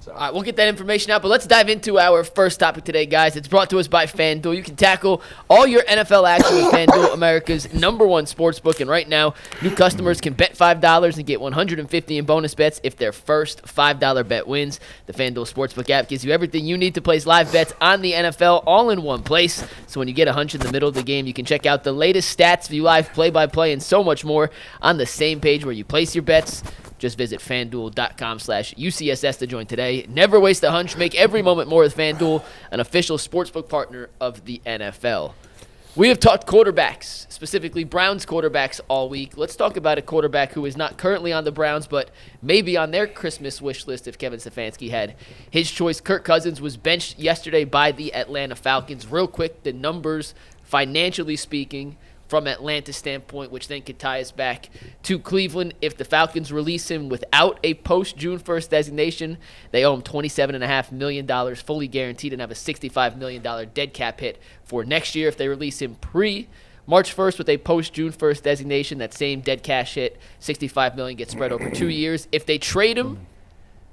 So. All right, we'll get that information out, but let's dive into our first topic today, guys. It's brought to us by FanDuel. You can tackle all your NFL action with FanDuel, America's #1 sportsbook. And right now, new customers can bet $5 and get $150 in bonus bets if their first $5 bet wins. The FanDuel Sportsbook app gives you everything you need to place live bets on the NFL all in one place. So when you get a hunch in the middle of the game, you can check out the latest stats, view live play-by-play, and so much more on the same page where you place your bets. Just visit FanDuel.com/UCSS to join today. Never waste a hunch. Make every moment more with FanDuel, an official sportsbook partner of the NFL. We have talked quarterbacks, specifically Browns quarterbacks, all week. Let's talk about a quarterback who is not currently on the Browns, but maybe on their Christmas wish list if Kevin Stefanski had his choice. Kirk Cousins was benched yesterday by the Atlanta Falcons. Real quick, the numbers, financially speaking, from Atlanta's standpoint, which then could tie us back to Cleveland. If the Falcons release him without a post-June 1st designation, they owe him $27.5 million fully guaranteed and have a $65 million dead cap hit for next year. If they release him pre-March 1st with a post-June 1st designation, that same dead cash hit, $65 million, gets spread over 2 years. If they trade him,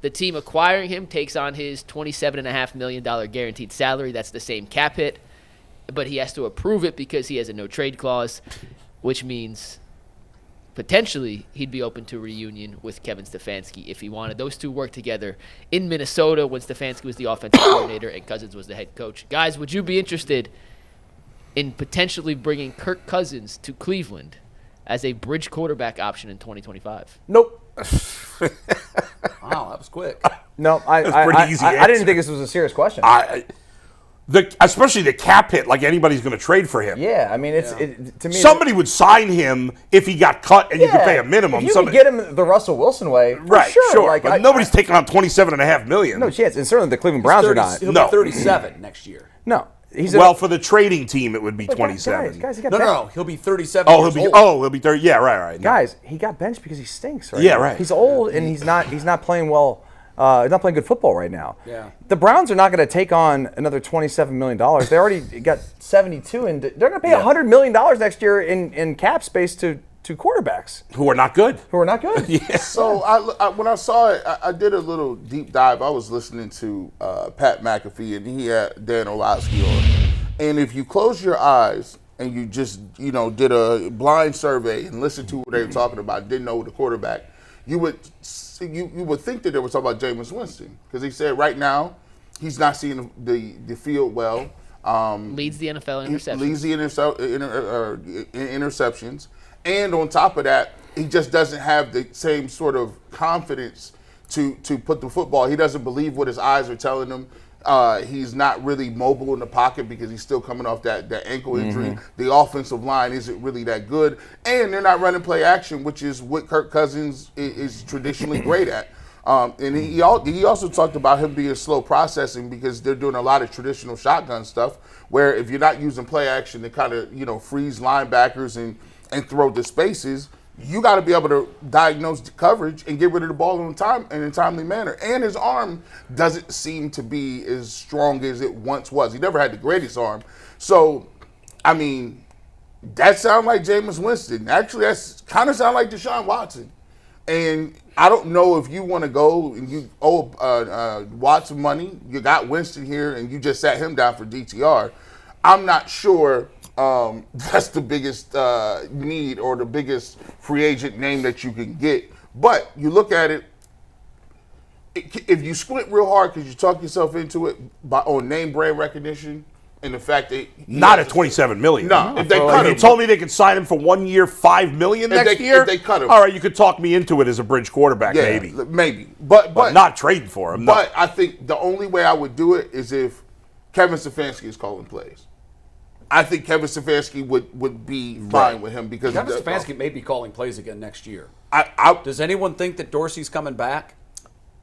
the team acquiring him takes on his $27.5 million guaranteed salary. That's the same cap hit. But he has to approve it because he has a no-trade clause, which means potentially he'd be open to reunion with Kevin Stefanski if he wanted. Those two work together in Minnesota when Stefanski was the offensive coordinator and Cousins was the head coach. Guys, would you be interested in potentially bringing Kirk Cousins to Cleveland as a bridge quarterback option in 2025? Nope. Wow, that was quick. No, I didn't think this was a serious question. Especially the cap hit, like anybody's going to trade for him. Yeah, I mean, to me, somebody would sign him if he got cut and you could pay a minimum. If you could get him the Russell Wilson way, right? Sure. Like, but nobody's taking on $27.5 million. No chance, and certainly the Cleveland Browns are not. He'll be 37 next year. No, for the trading team, it would be 27. Guys, no, he'll be 37. He'll be 30. Yeah, right. No. Guys, he got benched because he stinks. Right? Yeah, right. He's old and he's not playing well. He's not playing good football right now. Yeah. The Browns are not going to take on another $27 million. They already got 72, and they're going to pay $100 million next year in cap space to quarterbacks who are not good. Yeah. So when I saw it, I did a little deep dive. I was listening to Pat McAfee, and he had Dan Orlovsky on. And if you close your eyes and you just did a blind survey and listened to what they were talking about, didn't know the quarterback, you would think that they were talking about Jameis Winston, because he said right now he's not seeing the field well. Leads the NFL in interceptions. Leads the interceptions. And on top of that, he just doesn't have the same sort of confidence to put the football. He doesn't believe what his eyes are telling him. He's not really mobile in the pocket because he's still coming off that ankle injury. Mm-hmm. The offensive line isn't really that good. And they're not running play action, which is what Kirk Cousins is traditionally great at. And he also talked about him being slow processing because they're doing a lot of traditional shotgun stuff where if you're not using play action to kind of, freeze linebackers and throw the spaces, you got to be able to diagnose the coverage and get rid of the ball in a timely manner. And his arm doesn't seem to be as strong as it once was. He never had the greatest arm. So, I mean, that sounds like Jameis Winston. Actually, that's kind of sound like Deshaun Watson. And I don't know if you want to go and you owe Watson money. You got Winston here and you just sat him down for DTR. I'm not sure that's the biggest need or the biggest free agent name that you can get. But you look at it, if you squint real hard because you talk yourself into it on name brand recognition and the fact that not at $27 million. No, if they cut him, you told me they could sign him for 1 year, $5 million next year. If they cut him, all right, you could talk me into it as a bridge quarterback, maybe, but not trading for him. But I think the only way I would do it is if Kevin Stefanski is calling plays. I think Kevin Stefanski would be fine with him because Kevin Stefanski may be calling plays again next year. Does anyone think that Dorsey's coming back?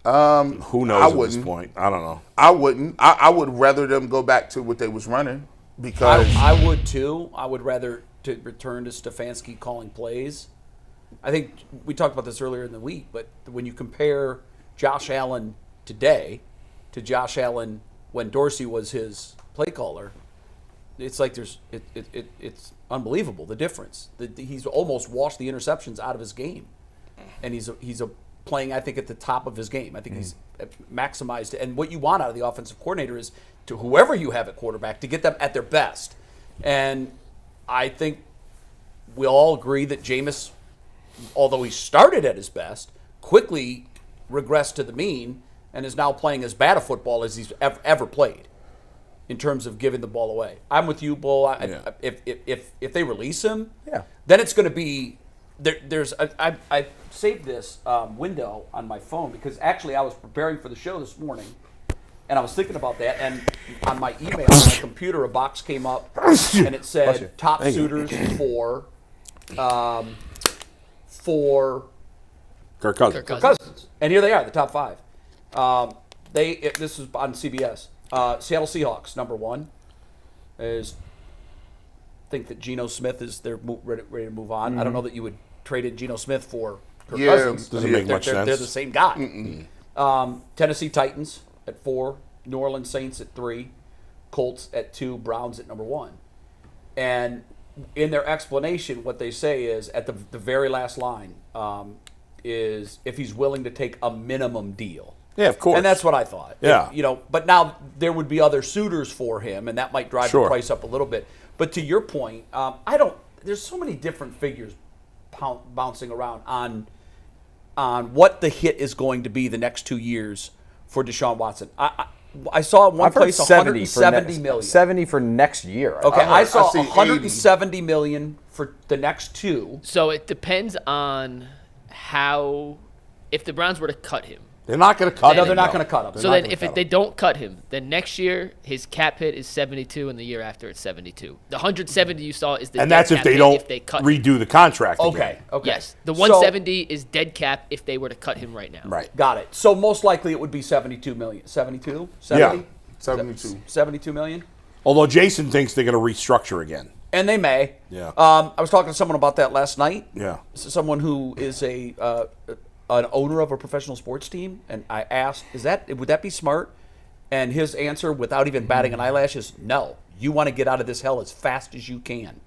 Who knows at this point? I don't know. I wouldn't. I would rather them go back to what they was running because I would too. I would rather to return to Stefanski calling plays. I think we talked about this earlier in the week, but when you compare Josh Allen today to Josh Allen when Dorsey was his play caller, it's like it's unbelievable the difference. He's almost washed the interceptions out of his game, and he's a playing, I think, at the top of his game. I think he's maximized it. And what you want out of the offensive coordinator is to whoever you have at quarterback to get them at their best. And I think we all agree that Jameis, although he started at his best, quickly regressed to the mean and is now playing as bad a football as he's ever played in terms of giving the ball away. I'm with you, Bull. If they release him, then it's going to be I saved this window on my phone because actually I was preparing for the show this morning, and I was thinking about that. And on my email, on my computer, a box came up, and it said top suitors for Kirk Cousins. Kirk Cousins. And here they are, the top 5. This is on CBS. Seattle Seahawks, number 1, is think that Geno Smith is ready to move on. I don't know that you would trade in Geno Smith for Kirk Cousins. Doesn't make much sense. They're the same guy. Tennessee Titans at 4, New Orleans Saints at 3, Colts at 2, Browns at number 1. And in their explanation, what they say is at the very last line is if he's willing to take a minimum deal. Yeah, of course. And that's what I thought. Yeah. But now there would be other suitors for him, and that might drive the price up a little bit. But to your point, there's so many different figures bouncing around on what the hit is going to be the next 2 years for Deshaun Watson. I saw one place 170 million. 70 for next year. Okay, I saw 170 $170 million for the next 2. So it depends on if the Browns were to cut him. They're not going to cut him. No, they're not going to cut him. So then if they don't cut him, then next year his cap hit is 72 and the year after it's 72. The 170 you saw is the and dead that's cap if they hit don't if they cut redo the contract Okay. again. Yes. The 170 is dead cap if they were to cut him right now. Right. Got it. So most likely it would be 72 million. 72? 70? Yeah. 72. 72 million? Although Jason thinks they're going to restructure again. And they may. Yeah. I was talking to someone about that last night. Yeah. Someone who is an owner of a professional sports team, and I asked, would that be smart? And his answer, without even batting an eyelash, is no. You want to get out of this hell as fast as you can.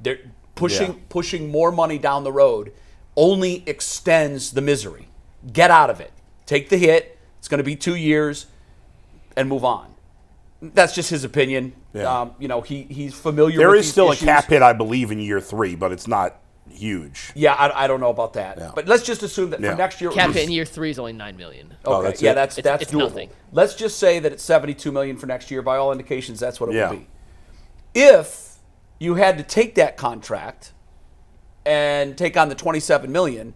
They're pushing more money down the road only extends the misery. Get out of it. Take the hit. It's going to be 2 years, and move on. That's just his opinion. Yeah. He's familiar. There with is still issues. a cap hit, I believe, in year 3, but it's not huge. Yeah, I don't know about that. Yeah. But let's just assume that for next year. Cap hit in year 3 is only $9 million. Okay, that's yeah, it? that's It's doable. nothing. Let's just say that it's $72 million for next year. By all indications, that's what it Yeah. will be. If you had to take that contract and take on the $27 million,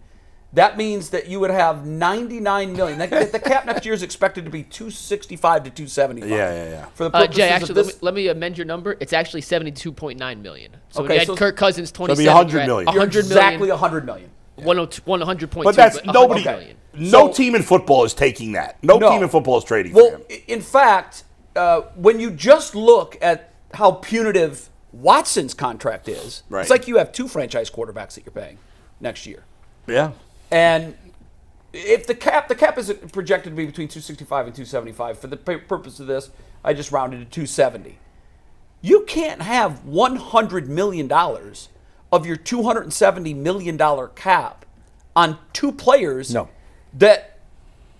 that means that you would have $99 million. The cap next year is expected to be $265 to $275. Yeah. For the purposes Jay, of actually, this, let me amend your number. It's actually $72.9 million. So Okay, when you so had Kirk Cousins, 27. be $100 million. you're 100 exactly million. $100 million. 100.2. But that's nobody. $100 million. No team in football is taking that. No team in football is trading for Well, him. in fact, when you just look at how punitive Watson's contract is, Right. it's like you have 2 franchise quarterbacks that you're paying next year. Yeah. And if the cap is projected to be between 265 and 275. For the purpose of this, I just rounded to 270. You can't have $100 million of your $270 million cap on 2 players that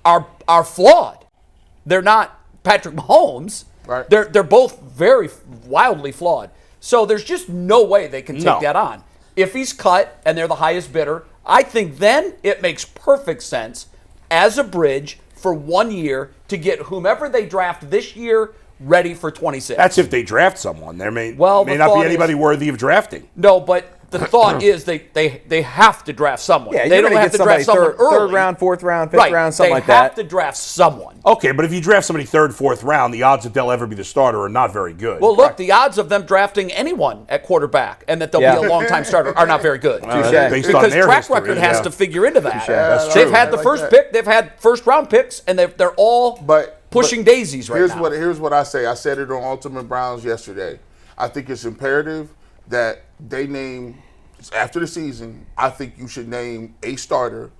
are flawed. They're not Patrick Mahomes. Right. They're both very wildly flawed. So there's just no way they can take that on. If he's cut and they're the highest bidder, I think then it makes perfect sense as a bridge for 1 year to get whomever they draft this year ready for 26. That's if they draft someone. There may the not be thought anybody is- worthy of drafting. No, but the thought is they have to draft someone. Yeah, they you're don't gonna have get to draft somebody someone early. third round, fourth round, fifth round, something like They have that. to draft someone. Okay, but if you draft somebody 3rd, 4th round, the odds that they'll ever be the starter are not very good. Well, look, the odds of them drafting anyone at quarterback and that they'll be a long-time starter are not very good. based on Because their track history, record has to figure into that. That's They've true. had the first pick. They've had first-round picks, and they're all pushing daisies right now. Here's what I say. I said it on Ultimate Browns yesterday. I think it's imperative that they name, after the season, I think you should name a starter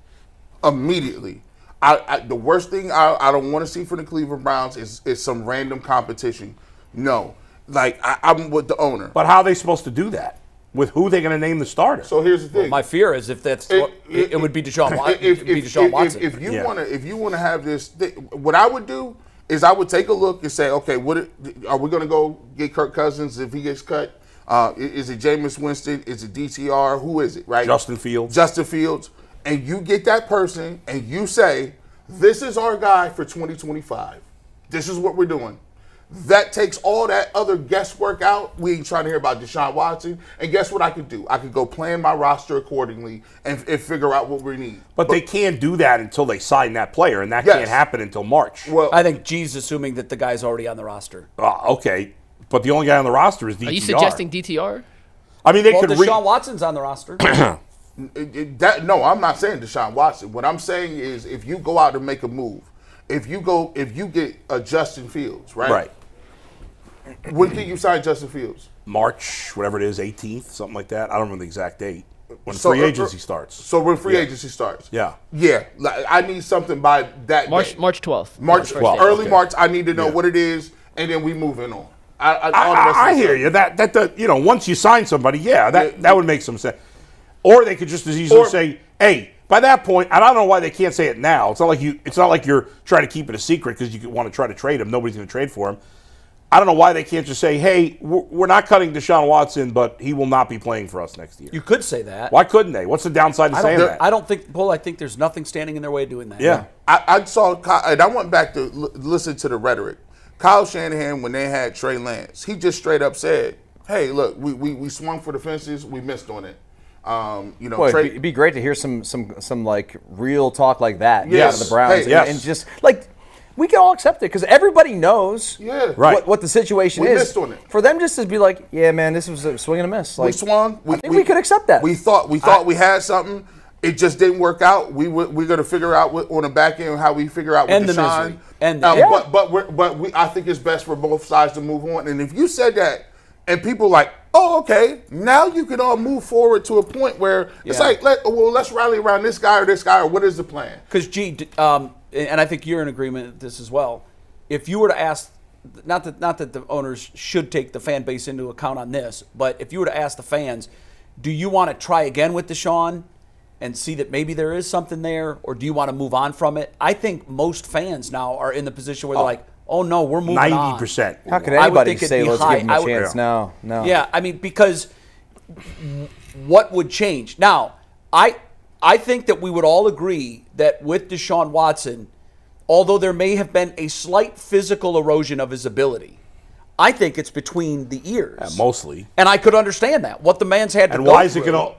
immediately. The worst thing I don't want to see from the Cleveland Browns is some random competition. No. I'm with the owner. But how are they supposed to do that? With who they're going to name the starter? So here's the thing. My fear is if that's it would be Deshaun Watson. If you want to have this, what I would do is I would take a look and say, okay, are we going to go get Kirk Cousins if he gets cut? Is it Jameis Winston? Is it DTR? Who is it? Right? Justin Fields. And you get that person and you say, this is our guy for 2025. This is what we're doing. That takes all that other guesswork out. We ain't trying to hear about Deshaun Watson. And guess what I could do? I could go plan my roster accordingly and figure out what we need. But they can't do that until they sign that player, and that can't happen until March. Well, I think G's assuming that the guy's already on the roster. Okay. But the only guy on the roster is DTR. Are you suggesting DTR? I mean, they Well, could Deshaun Watson's on the roster. No, I'm not saying Deshaun Watson. What I'm saying is if you go out and make a move, if you get a Justin Fields, right? Right. When can you sign Justin Fields? March, whatever it is, 18th, something like that. I don't remember the exact date. When So, free agency starts. So when free agency starts. Yeah. Yeah. Like, I need something by that March day. 12th. March 12th. early Okay. March. I need to know Yeah. what it is, and then we moving on. I hear you. That once you sign somebody, that would make some sense. Or they could just as easily say, "Hey, by that point," and I don't know why they can't say it now. It's not like you're trying to keep it a secret because you want to try to trade him. Nobody's going to trade for him. I don't know why they can't just say, "Hey, we're not cutting Deshaun Watson, but he will not be playing for us next year." You could say that. Why couldn't they? What's the downside to saying that? I don't think, Paul. I think there's nothing standing in their way of doing that. Yeah. I saw, and I went back to listen to the rhetoric. Kyle Shanahan, when they had Trey Lance, he just straight up said, "Hey, look, we swung for the fences, we missed on it." Boy, it'd be great to hear some like real talk like that Yes. out of the Browns, Hey, yes. and just like we can all accept it because everybody knows Right. what the situation We is. missed on it. For them just to be like, yeah, man, this was a swing and a miss. Like, We swung. I think we could accept that. We thought we had something. It just didn't work out. We're going to figure out on the back end how we figure out with And the Deshaun. misery. But I think it's best for both sides to move on. And if you said that, and people like, oh, okay, now you can all move forward to a point where it's like, let's rally around this guy or what is the plan? Because and I think you're in agreement with this as well. If you were to ask, not that the owners should take the fan base into account on this, but if you were to ask the fans, do you want to try again with Deshaun and see that maybe there is something there, or do you want to move on from it? I think most fans now are in the position where they're like, oh no, we're moving on. 90%. How could I would anybody think it'd say be let's high. give him I a would- chance? No. Yeah, I mean, because what would change? Now, I think that we would all agree that with Deshaun Watson, although there may have been a slight physical erosion of his ability, I think it's between the ears. Mostly. And I could understand that. What the man's had to And go why is it through. going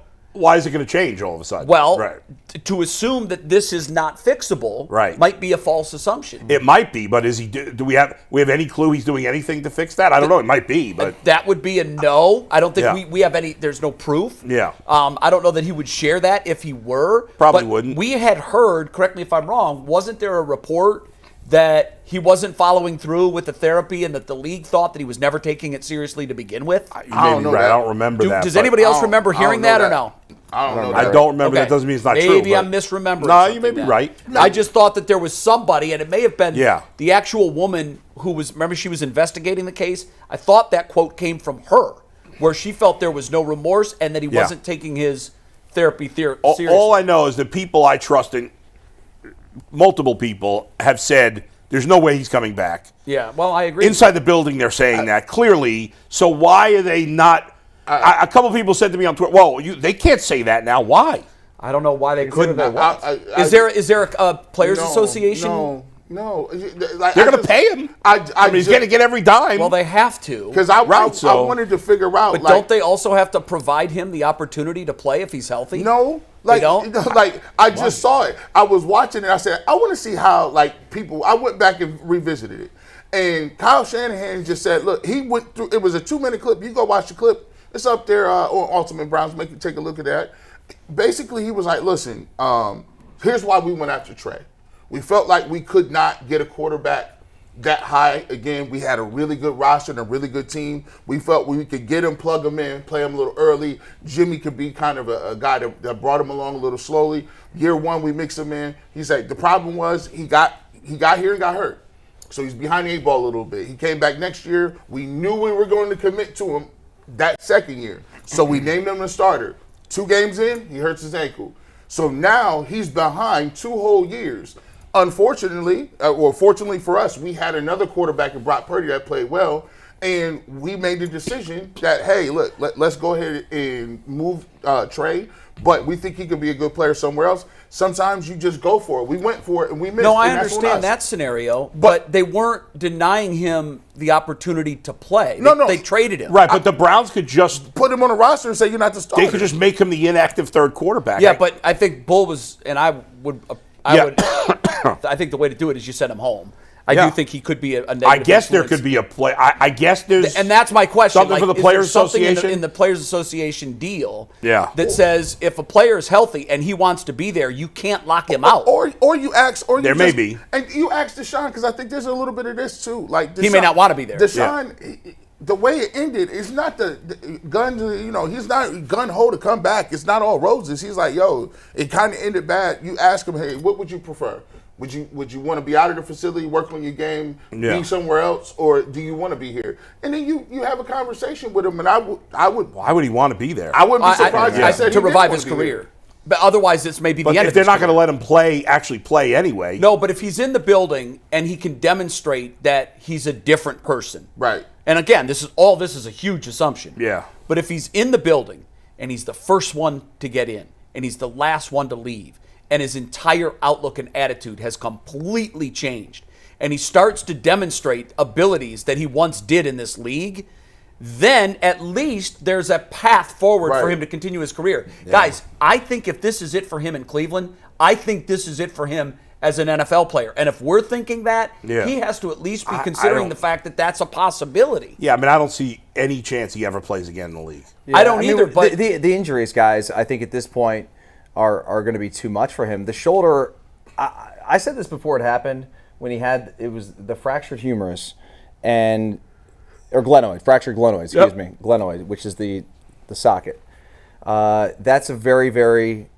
to change all of a sudden? Well, right. to assume that this is not fixable might be a false assumption. It might be, but is he? Do we have any clue he's doing anything to fix that? I don't know. It might be, but that would be a no. I don't think Yeah. we have any. There's no proof. Yeah. I don't know that he would share that if he were. Probably but wouldn't. We had heard. Correct me if I'm wrong. Wasn't there a report that he wasn't following through with the therapy, and that the league thought that he was never taking it seriously to begin with? you may be right. I don't remember that. Does but anybody else I don't- remember I hearing don't know that or that. no? I don't know. I don't remember. Okay. That doesn't mean it's not Maybe true. Maybe I'm but- misremembering. No, you may be something right. then. I just thought that there was somebody, and it may have been Yeah. the actual woman who was. Remember, she was investigating the case. I thought that quote came from her, where she felt there was no remorse and that he wasn't taking his therapy seriously. All I know is that people I trust in, multiple people, have said there's no way he's coming back. Yeah, well, I agree. Inside the building, they're saying that clearly. So why are they not? A couple people said to me on Twitter, "Well, they can't say that now. Why?" I don't know why they couldn't. Is Is there a players' association? No. They're going to pay him. I mean, he's going to get every dime. Well, they have to. Because I so- wanted to figure out. But don't they also have to provide him the opportunity to play if he's healthy? No. They don't? I just saw it. I was watching it. I said, I want to see how, people. I went back and revisited it. And Kyle Shanahan just said, look, he went through, it was a 2-minute clip. You go watch the clip. It's up there on Ultimate Browns. Make you take a look at that. Basically, he was like, listen, here's why we went after Trey. We felt like we could not get a quarterback that high. Again, we had a really good roster and a really good team. We felt we could get him, plug him in, play him a little early. Jimmy could be kind of a guy that brought him along a little slowly. Year one, we mixed him in. He's like, the problem was he got here and got hurt. So he's behind the 8 ball a little bit. He came back next year. We knew we were going to commit to him that second year. So we named him the starter. 2 games in, he hurts his ankle. So now he's behind 2 whole years. Unfortunately, or fortunately for us, we had another quarterback in Brock Purdy that played well, and we made the decision that, hey, look, let's go ahead and move Trey, but we think he could be a good player somewhere else. Sometimes you just go for it. We went for it, and we missed. No, I and that's on understand us. that scenario, but they weren't denying him the opportunity to play. No. They traded him. Right, but the Browns could just Put him on the roster and say you're not the starter. they could just make him the inactive third quarterback. Yeah, but I think Bull was, and I would, Yeah. I think the way to do it is you send him home. I Yeah. do think he could be a negative I guess there influence. could be a play. I guess there's And that's my question. something for the is there Players something Association in the Players Association deal Yeah. that says if a player is healthy and he wants to be there, you can't lock him out. Or you ask, or you There may be. and you ask Deshaun, because I think there's a little bit of this too. Like Deshaun, He may not want to be there. Deshaun, the way it ended is not the gun. He's not gun ho to come back. It's not all roses. He's like, yo, it kind of ended bad. You ask him, hey, what would you prefer? Would you want to be out of the facility, work on your game, Yeah. be somewhere else, or do you want to be here? And then you have a conversation with him, and I would why would he want to be there? I wouldn't be surprised if I said he to didn't revive want his to be career. here. But otherwise, this may be but the end if of they're his not going career. to let him actually play anyway. No, but if he's in the building and he can demonstrate that he's a different person. Right. And again, this is a huge assumption. Yeah. But if he's in the building and he's the first one to get in and he's the last one to leave and his entire outlook and attitude has completely changed and he starts to demonstrate abilities that he once did in this league, then at least there's a path forward for Right. him to continue his career. Guys, I think if this is it for him in Cleveland, I think this is it for him as an NFL player. And if we're thinking that, Yeah. he has to at least be I considering don't- the fact that that's a possibility. Yeah, I mean, I don't see any chance he ever plays again in the league. I don't either, but the injuries, guys, I think at this point are going to be too much for him. The shoulder, I said this before it happened when it was the fractured humerus or glenoid, fractured glenoid, excuse me, glenoid, which is the socket. That's a very, very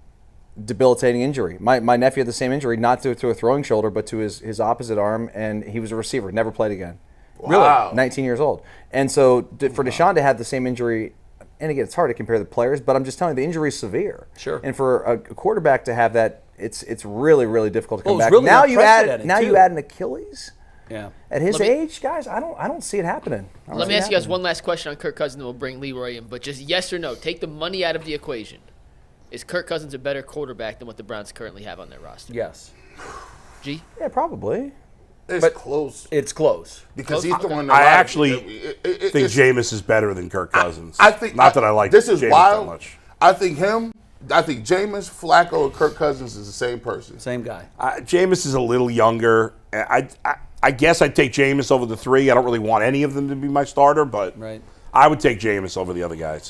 debilitating injury. My nephew had the same injury, not to a throwing shoulder, but to his opposite arm, and he was a receiver, never played again. Wow. Really, 19 years old. And so for Deshaun to have the same injury, and again, it's hard to compare the players, but I'm just telling you, the injury is severe. Sure. And for a quarterback to have that, it's really, really difficult to come Well, back. it's really Now you unprecedented, too. add an Achilles. yeah. At his Let me- age, guys, I don't see it happening. I don't Let see me it ask you guys happening. one last question on Kirk Cousins, and we'll bring Leroy in. But just yes or no, take the money out of the equation. Is Kirk Cousins a better quarterback than what the Browns currently have on their roster? Yes. G? Yeah, probably. It's But- close It's close. because Close? he's the one. I that actually think it's- Jameis is better than Kirk Cousins. I think not that I like this is Jameis wild. that much. I think Jameis, Flacco, and Kirk Cousins is the same person. Same guy. Jameis is a little younger. I guess I'd take Jameis over the 3. I don't really want any of them to be my starter, but Right. I would take Jameis over the other guys.